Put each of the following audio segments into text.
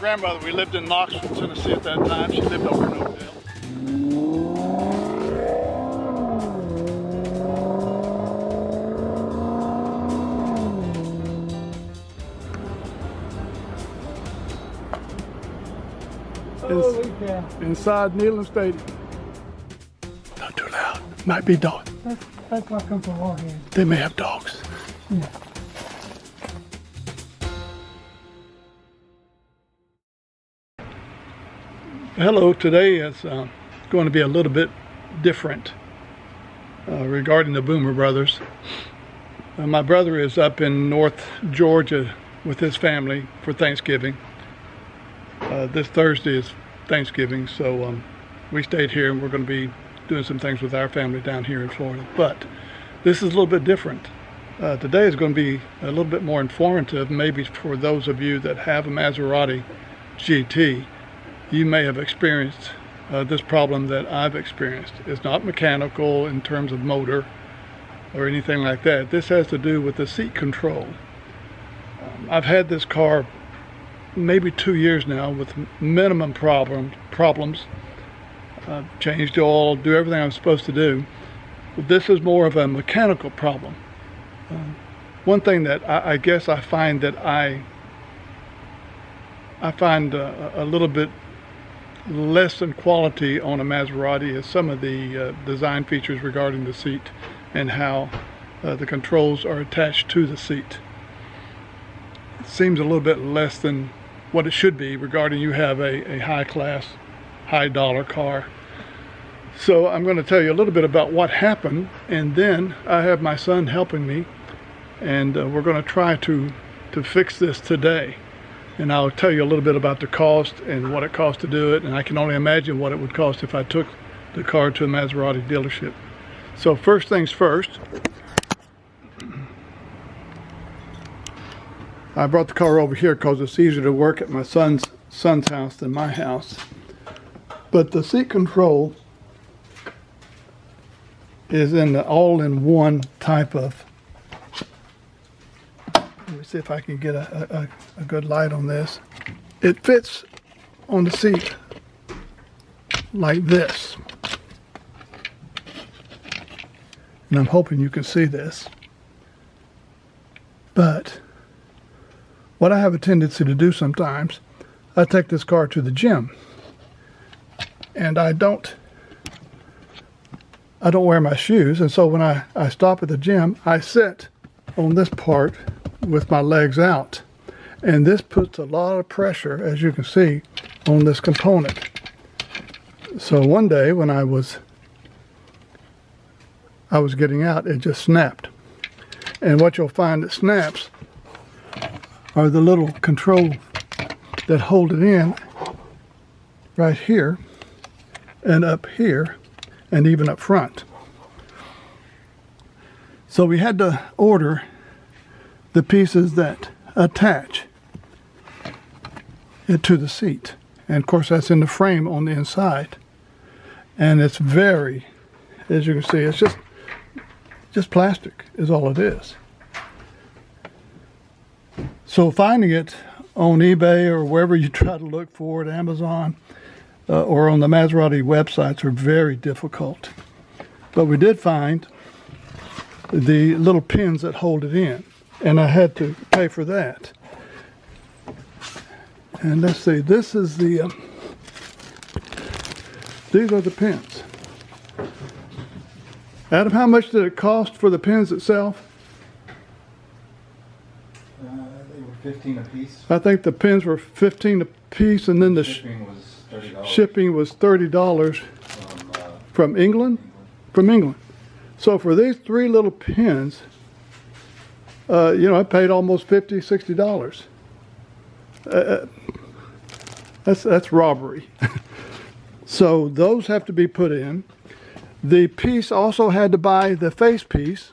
grandmother. We lived in Knoxville, Tennessee at that time. She lived over in Oakdale. Inside Neyland Stadium. Not too loud. Might be dogs. That's why I come from Warhead. They may have dogs. Yeah. Hello, today is going to be a little bit different regarding the Boomer brothers. My brother is up in North Georgia with his family for Thanksgiving. This Thursday is Thanksgiving, so we stayed here and we're going to be doing some things with our family down here in Florida. But this is a little bit different. Today is going to be a little bit more informative, maybe for those of you that have a Maserati GT. You may have experienced this problem that I've experienced. It's not mechanical in terms of motor or anything like that. This has to do with the seat control. I've had this car maybe 2 years now with minimum problems. Changed the oil, do everything I'm supposed to do. But this is more of a mechanical problem. One thing that I guess I find that I find a little bit less than quality on a Maserati is some of the design features regarding the seat and how the controls are attached to the seat. It seems a little bit less than what it should be regarding you have a high-class, high-dollar car. So I'm going to tell you a little bit about what happened, and then I have my son helping me, and we're going to try to fix this today. And I'll tell you a little bit about the cost and what it costs to do it, and I can only imagine what it would cost if I took the car to a Maserati dealership. So first things first, I brought the car over here because it's easier to work at my son's house than my house. But the seat control is in the all-in-one type of, let me see if I can get a good light on this. It fits on the seat like this. And I'm hoping you can see this. But what I have a tendency to do sometimes, I take this car to the gym. And I don't wear my shoes. And so when I stop at the gym, I sit on this part with my legs out, and this puts a lot of pressure, as you can see, on this component. So one day when I was getting out, it just snapped. And what you'll find that snaps are the little controls that hold it in right here and up here and even up front. So we had to order the pieces that attach it to the seat. And of course that's in the frame on the inside. And it's very, as you can see, it's just plastic is all it is. So finding it on eBay or wherever you try to look for it, Amazon or on the Maserati websites, are very difficult. But we did find the little pins that hold it in, and I had to pay for that. And let's see, this is the these are the pins. Adam, how much did it cost for the pins itself? They were 15 a piece. I think the pins were 15 a piece, and then the shipping was $30. Shipping was $30 from England? From England. So for these three little pins, you know, I paid almost $50, $60. That's robbery. So those have to be put in. The piece also had to buy the face piece.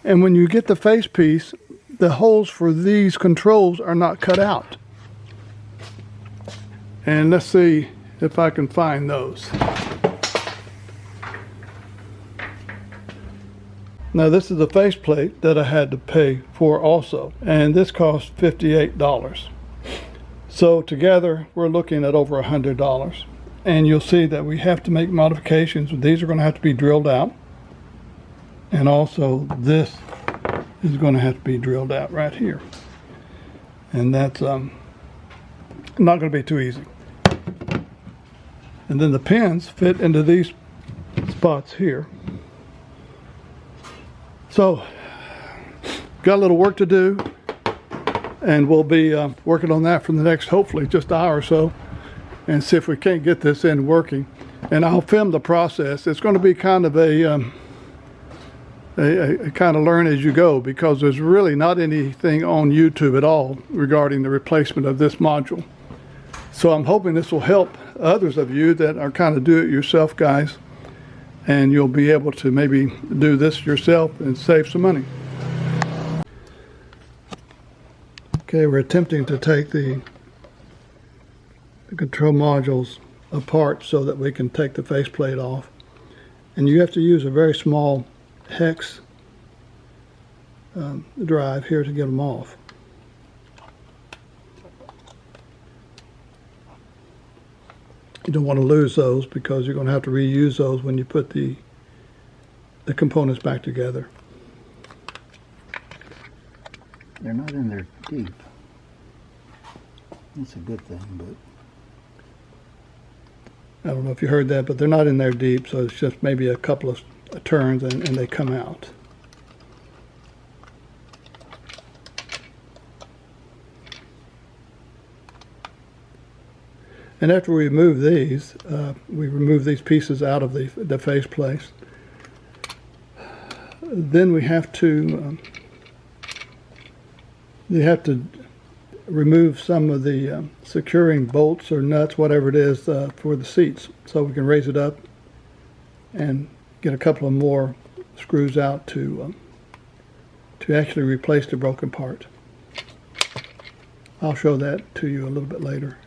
And when you get the face piece, the holes for these controls are not cut out. And let's see if I can find those. Now this is the faceplate that I had to pay for also, and this cost $58. So together we're looking at over $100. And you'll see that we have to make modifications. These are going to have to be drilled out. And also this is going to have to be drilled out right here. And that's not going to be too easy. And then the pins fit into these spots here. So got a little work to do, and we'll be working on that for the next, hopefully, just an hour or so, and see if we can't get this in working. And I'll film the process. It's going to be kind of a kind of learn as you go, because there's really not anything on YouTube at all regarding the replacement of this module. So I'm hoping this will help others of you that are kind of do-it-yourself guys, and you'll be able to maybe do this yourself and save some money. Okay, we're attempting to take the control modules apart so that we can take the faceplate off. And you have to use a very small hex drive here to get them off. You don't want to lose those, because you're going to have to reuse those when you put the components back together. They're not in there deep. That's a good thing, but I don't know if you heard that, but they're not in there deep, so it's just maybe a couple of turns and they come out. And after we remove these pieces out of the faceplate. Then we have to remove some of the securing bolts or nuts, whatever it is, for the seats, so we can raise it up and get a couple of more screws out to actually replace the broken part. I'll show that to you a little bit later.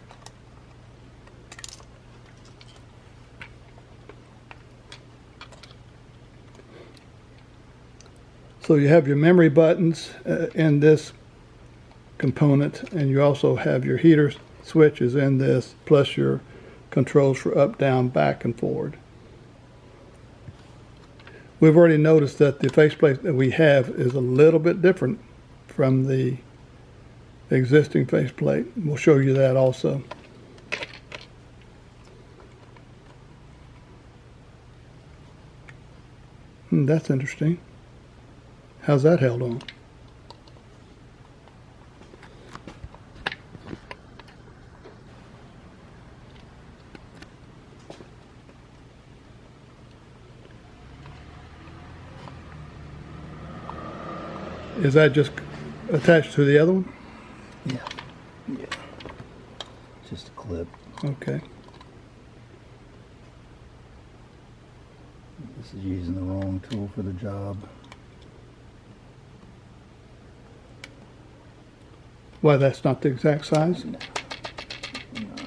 So you have your memory buttons in this component, and you also have your heater switches in this, plus your controls for up, down, back, and forward. We've already noticed that the faceplate that we have is a little bit different from the existing faceplate. We'll show you that also. That's interesting. How's that held on? Is that just attached to the other one? yeah. Just a clip. Okay. This is using the wrong tool for the job. Why, that's not the exact size? No,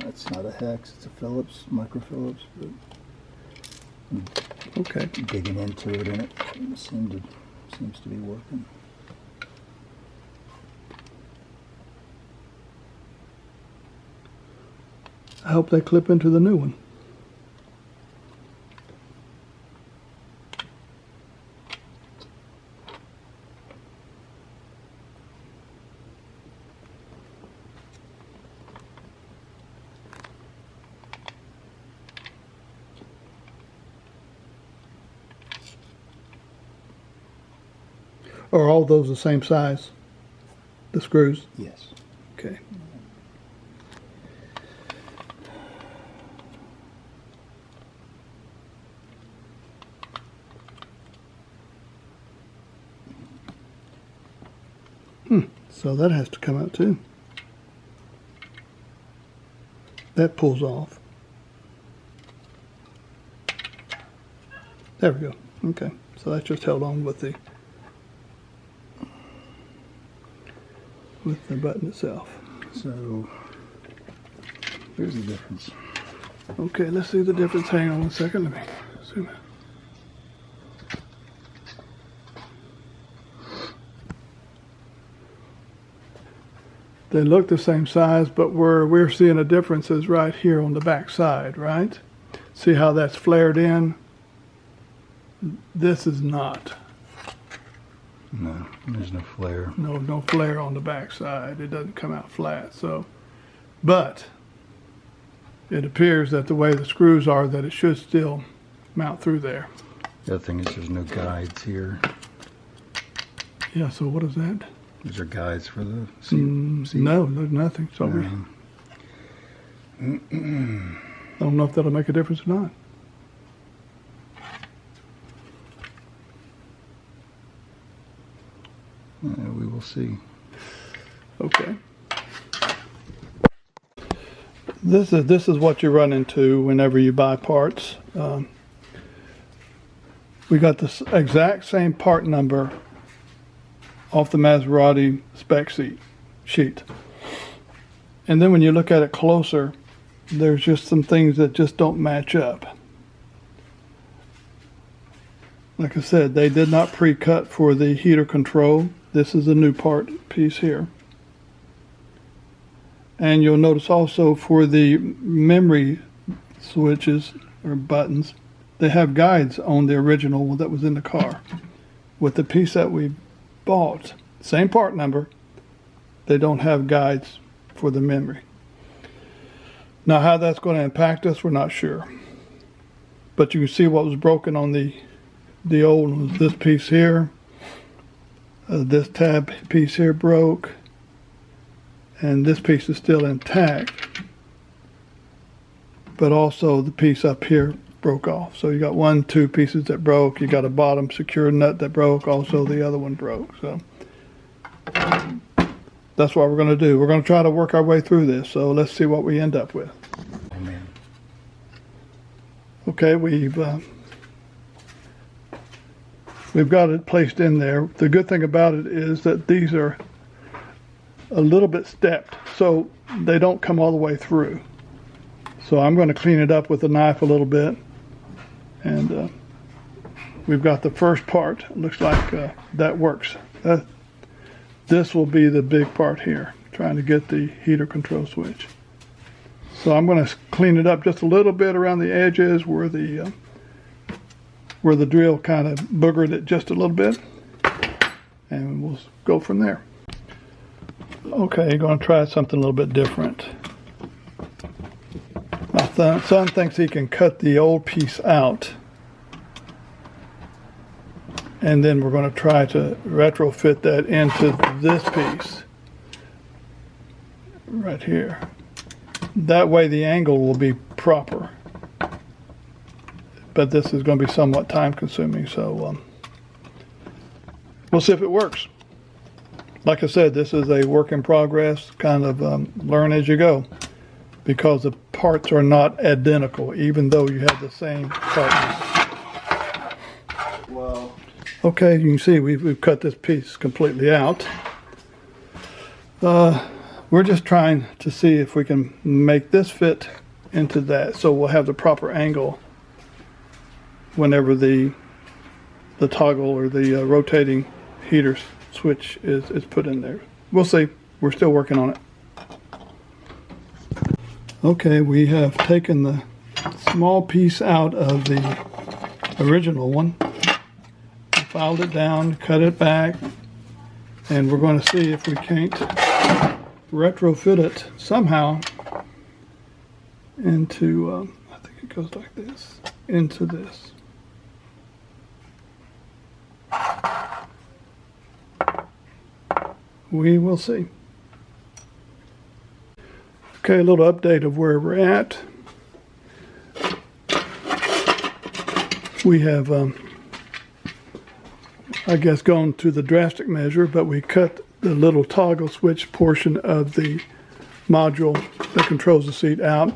it's not a hex. It's a Phillips, micro Phillips, but Okay. digging into it, and it seems to be working. I hope they clip into the new one. Are all those the same size? The screws? Yes. Okay. So that has to come out too. That pulls off. There we go. Okay. So that's just held on with the button itself. So here's the difference. Okay, let's see the difference. Hang on one second. Let me zoom in. They look the same size, but where we're seeing a difference is right here on the back side, right? See how that's flared in? This is not. No, there's no flare. No flare on the back side. It doesn't come out flat. So, but it appears that the way the screws are, that it should still mount through there. The other thing is there's no guides here. Yeah, so what is that? These are guides for the seat. No, there's nothing. So I don't know if that'll make a difference or not. We will see. Okay. This is what you run into whenever you buy parts. We got this exact same part number off the Maserati spec sheet. And then when you look at it closer, there's just some things that just don't match up. Like I said, they did not pre-cut for the heater control. This is a new part piece here. And you'll notice also for the memory switches or buttons, they have guides on the original that was in the car. With the piece that we bought, same part number, they don't have guides for the memory. Now how that's going to impact us, we're not sure. But you can see what was broken on the old one. This piece here, this tab piece here broke, and this piece is still intact, but also the piece up here broke off. So you got two pieces that broke. You got a bottom secure nut that broke. Also the other one broke. So that's what we're going to do. We're going to try to work our way through this. So let's see what we end up with. Amen. Okay, we've got it placed in there. The good thing about it is that these are a little bit stepped, so they don't come all the way through. So I'm going to clean it up with a knife a little bit. And we've got the first part. It looks like that works. This will be the big part here, trying to get the heater control switch. So I'm going to clean it up just a little bit around the edges where the drill kind of boogered it just a little bit, and we'll go from there. Okay, going to try something a little bit different. My son thinks he can cut the old piece out, and then we're going to try to retrofit that into this piece right here. That way the angle will be proper. But this is going to be somewhat time consuming, so we'll see if it works. Like I said, this is a work in progress, kind of learn as you go, because the parts are not identical, even though you have the same part. Well, okay, you can see we've cut this piece completely out. We're just trying to see if we can make this fit into that, so we'll have the proper angle whenever the toggle or the rotating heater switch is put in there. We'll see. We're still working on it. Okay, we have taken the small piece out of the original one, filed it down, cut it back, and we're going to see if we can't retrofit it somehow into, I think it goes like this, into this. We will see. Okay, a little update of where we're at. We have, I guess, gone to the drastic measure, but we cut the little toggle switch portion of the module that controls the seat out.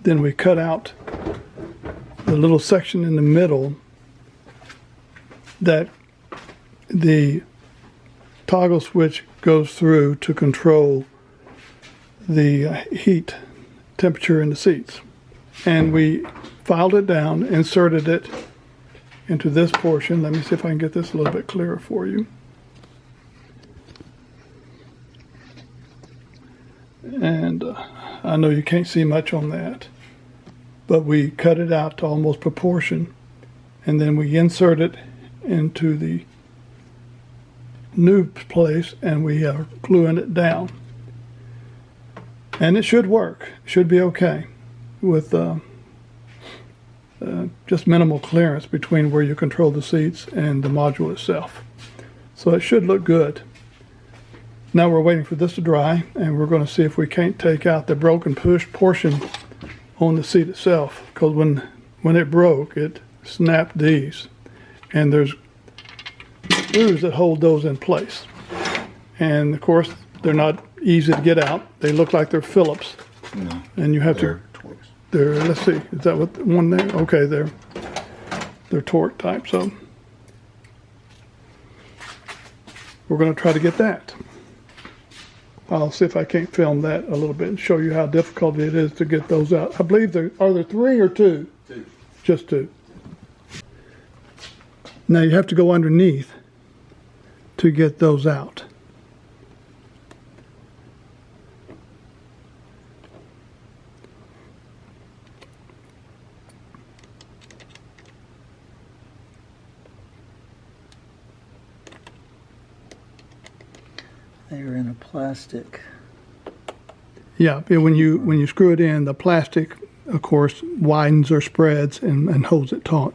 Then we cut out the little section in the middle that the toggle switch goes through to control the heat temperature in the seats. And we filed it down, inserted it into this portion. Let me see if I can get this a little bit clearer for you. and I know you can't see much on that, but we cut it out to almost proportion, and then we insert it into the new place, and we are gluing it down. And it should work. It should be okay with just minimal clearance between where you control the seats and the module itself. So it should look good. Now we're waiting for this to dry, and we're going to see if we can't take out the broken portion on the seat itself, because when it broke, it snapped these, and there's screws that hold those in place. And of course, they're not easy to get out. They look like they're Phillips, and you have to. Let's see, is that what one there? Okay, they're torque type. So we're going to try to get that. I'll see if I can't film that a little bit and show you how difficult it is to get those out. I believe are there 3 or 2? 2. Just 2. Now you have to go underneath to get those out. They're in a plastic. Yeah, when you screw it in, the plastic, of course, widens or spreads and holds it taut.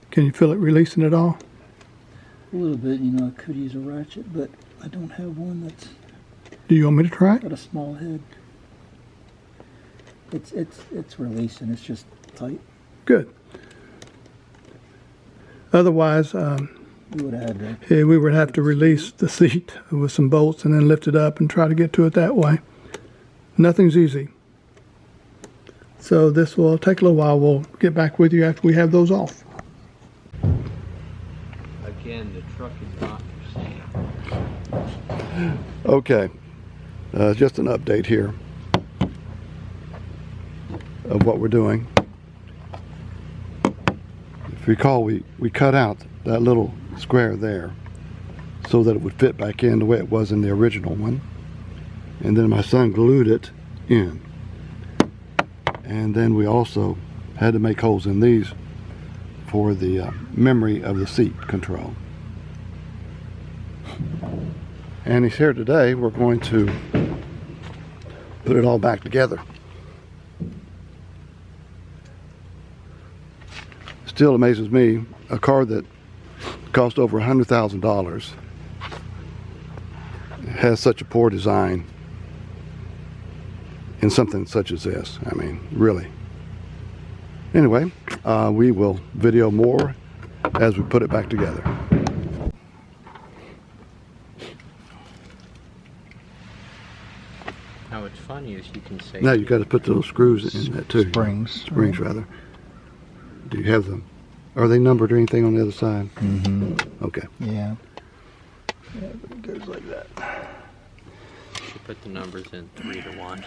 Can you feel it releasing at all? A little bit, you know, I could use a ratchet, but I don't have one that's Do you want me to try it? got a small head. It's releasing, it's just tight. Good. Otherwise, We would have had to. we would have to release the seat with some bolts and then lift it up and try to get to it that way. Nothing's easy. So this will take a little while. We'll get back with you after we have those off. Again, the truck is not for sale. Okay, just an update here of what we're doing. If you recall, we cut out that little square there so that it would fit back in the way it was in the original one, and then my son glued it in, and then we also had to make holes in these for the memory of the seat control. And he's here today. We're going to put it all back together. Still amazes me, a car that cost over $100,000 has such a poor design in something such as this. I mean, really. Anyway, we will video more as we put it back together. Now what's funny is you can say... Now you got to put those screws in that too. Springs rather. Do you have them? Are they numbered or anything on the other side? Mm-hmm. Okay. Yeah. Yeah, but it goes like that. You put the numbers in 3 to 1.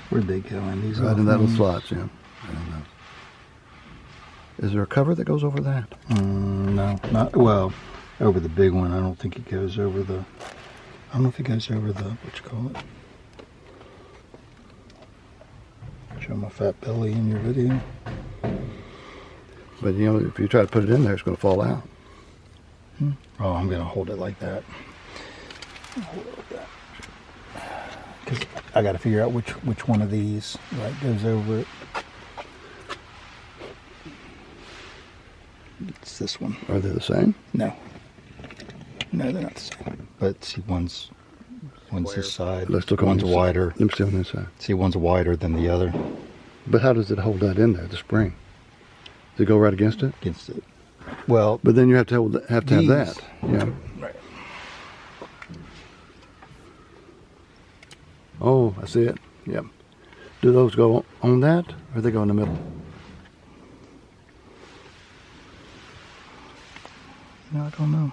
Where'd they go in? These Right in that little slots, yeah. I don't know. Is there a cover that goes over that? No, not well. Over the big one, I don't think it goes over the. I don't know if it goes over the what you call it. Show my fat belly in your video. But you know, if you try to put it in there, it's going to fall out. Oh, I'm gonna hold it like that. Hold it like that. Because I got to figure out which one of these goes over it. It's this one. Are they the same? No. No, they're not the same. But see, one's this side. Let's look on one's this side. wider. Let me see on this side. See, one's wider than the other. But how does it hold that in there, the spring? Does it go right against it? Against it. Well, But then you have to have that. Yeah. Right. Oh, I see it. Yep. Do those go on that, or they go in the middle? No, I don't know.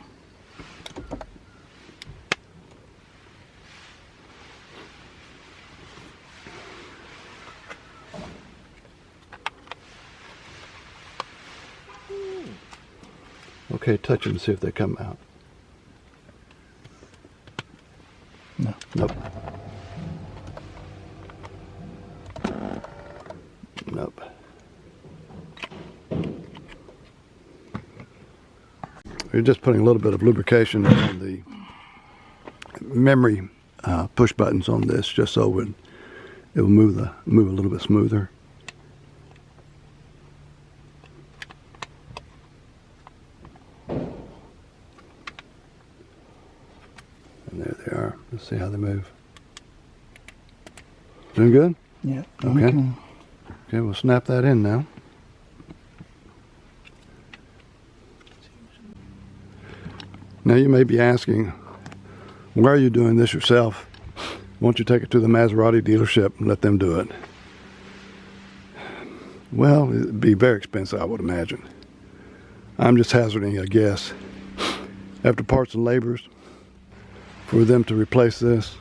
Okay, touch them and see if they come out. No. Nope. Nope. We're just putting a little bit of lubrication on the memory push buttons on this, just so it will move a little bit smoother. And there they are. Let's see how they move. Doing good? Yeah. Okay. Okay, we'll snap that in now. Now you may be asking, why are you doing this yourself? Why don't you take it to the Maserati dealership and let them do it? Well, it'd be very expensive, I would imagine. I'm just hazarding a guess. After parts and labors, for them to replace this,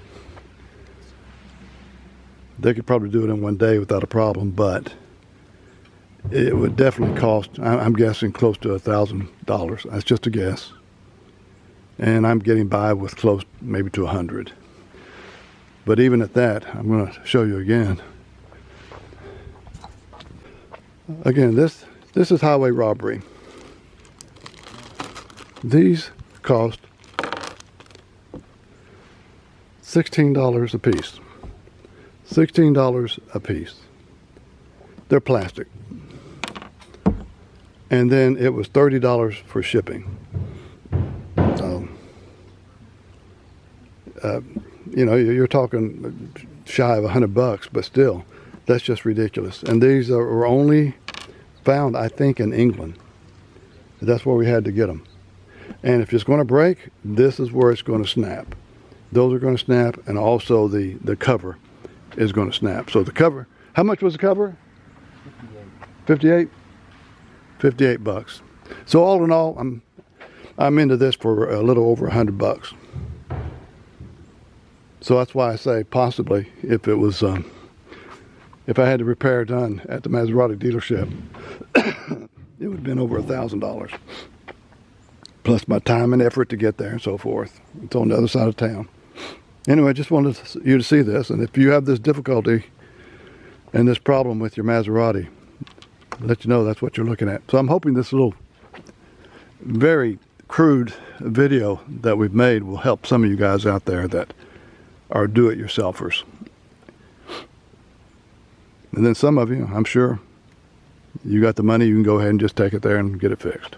they could probably do it in one day without a problem, but it would definitely cost, I'm guessing, close to $1,000. That's just a guess. And I'm getting by with close maybe to 100. But even at that, I'm going to show you again. Again, this is highway robbery. These cost $16 a piece. $16 a piece. They're plastic. And then it was $30 for shipping. So, you know, you're talking shy of $100, but still, that's just ridiculous. And these are only found, I think, in England. That's where we had to get them. And if it's going to break, this is where it's going to snap. Those are going to snap, and also the cover is going to snap. So the cover, how much was the cover? 58. 58 bucks. So all in all, I'm into this for a little over $100. So that's why I say possibly if it was if I had the repair done at the Maserati dealership, it would have been over $1,000. Plus my time and effort to get there and so forth. It's on the other side of town. Anyway, I just wanted you to see this, and if you have this difficulty and this problem with your Maserati, let you know that's what you're looking at. So I'm hoping this little very crude video that we've made will help some of you guys out there that are do-it-yourselfers. And then some of you, I'm sure, you got the money, you can go ahead and just take it there and get it fixed.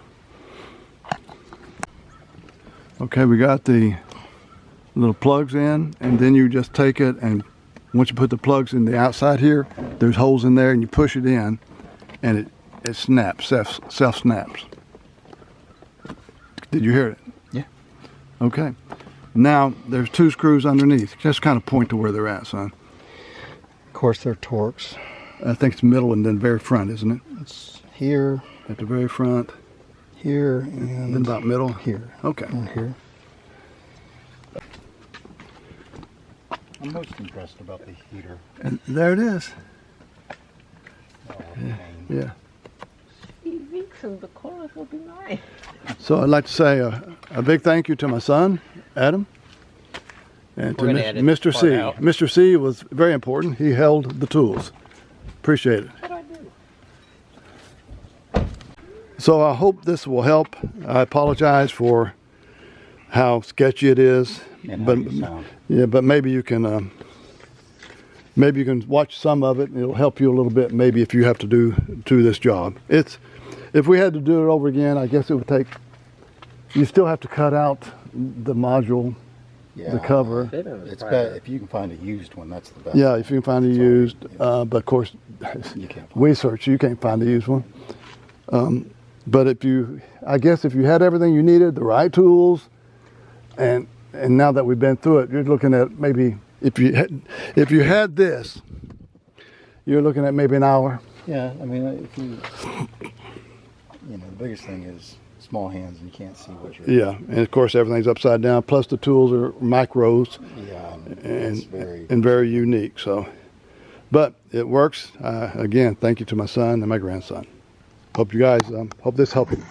Okay, we got the little plugs in, and then you just take it, and once you put the plugs in the outside here, there's holes in there, and you push it in, and it snaps, self snaps. Did you hear it? Yeah. Okay. Now there's 2 screws underneath. Just kind of point to where they're at, son. Of course, they're Torx. I think it's middle and then very front, isn't it? It's here, At the very front, here, and then about middle. here. Okay. And here. I'm most impressed about the heater. And there it is. Oh, Yeah. He thinks the colors will be nice. So I'd like to say a big thank you to my son, Adam, and to We're gonna edit Mr. this part C. out. Mr. C was very important. He held the tools. Appreciate it. What do I do? So I hope this will help. I apologize for how sketchy it is, And but how you sound. yeah, but maybe you can watch some of it, and it'll help you a little bit. Maybe if you have to do this job, if we had to do it over again, I guess it would take. You still have to cut out the module, the cover. It's better if you can find a used one. That's the best. Yeah, if you can find a used, but of course, You can't find we search, you can't find a used one. But I guess if you had everything you needed, the right tools, and now that we've been through it, you're looking at maybe if you had this, you're looking at maybe an hour. Yeah, I mean, if you know, the biggest thing is small hands and you can't see what you're. Yeah, and of course everything's upside down. Plus the tools are micros Yeah, and it's very unique. So, but it works. Again, thank you to my son and my grandson. Hope you guys hope this helped you.